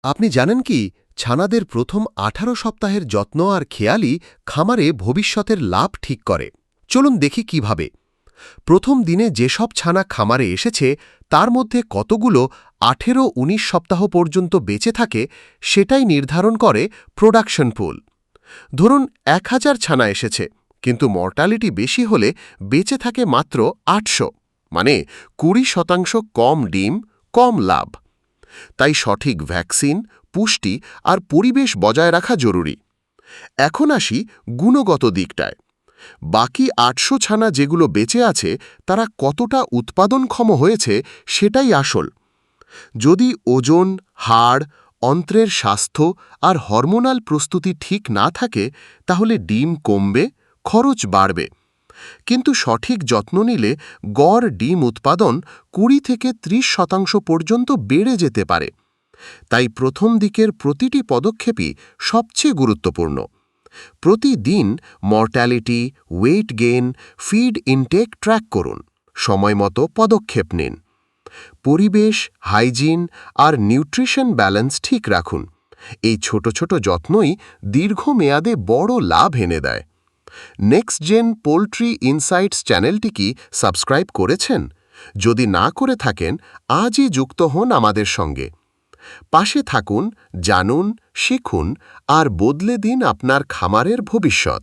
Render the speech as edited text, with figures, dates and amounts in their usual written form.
আপনি জানেন কি, ছানাদের প্রথম ১৮ সপ্তাহের যত্ন আর খেয়ালই খামারে ভবিষ্যতের লাভ ঠিক করে। চলুন দেখি কিভাবে। প্রথম দিনে যেসব ছানা খামারে এসেছে তার মধ্যে কতগুলো ১৮-১৯ সপ্তাহ পর্যন্ত বেঁচে থাকে সেটাই নির্ধারণ করে প্রোডাকশন পুল। ধরুন ১,০০০ ছানা এসেছে, কিন্তু মর্টালিটি বেশি হলে বেঁচে থাকে মাত্র ৮০০, মানে ২০% কম ডিম, কম লাভ। তাই সঠিক ভ্যাকসিন, পুষ্টি আর পরিবেশ বজায় রাখা জরুরি। এখন আসি গুণগত দিকটায়। বাকি ৮০০ ছানা যেগুলো বেঁচে আছে তারা কতটা উৎপাদনক্ষম হয়েছে সেটাই আসল। যদি ওজন, হাড়, অন্ত্রের স্বাস্থ্য আর হরমোনাল প্রস্তুতি ঠিক না থাকে তাহলে ডিম কমবে, খরচ বাড়বে। কিন্তু সঠিক যত্ন নিলে গড় ডিম উৎপাদন ২০-৩০% পর্যন্ত বেড়ে যেতে পারে। তাই প্রথম দিকের প্রতিটি পদক্ষেপই সবচেয়ে গুরুত্বপূর্ণ। প্রতিদিন mortality, weight gain, feed intake track করুন, সময়মতো পদক্ষেপ নিন। পরিবেশ, হাইজিন আর নিউট্রিশন ব্যালেন্স ঠিক রাখুন। এই ছোট ছোট যত্নই দীর্ঘমেয়াদে বড় লাভ এনে দেয়। নেক্সট জেন পোলট্রি ইনসাইটস চ্যানেলটি কি সাবস্ক্রাইব করেছেন? যদি না করে থাকেন, আজই যুক্ত হন আমাদের সঙ্গে। পাশে থাকুন, জানুন, শিখুন আর বদলে দিন আপনার খামারের ভবিষ্যৎ।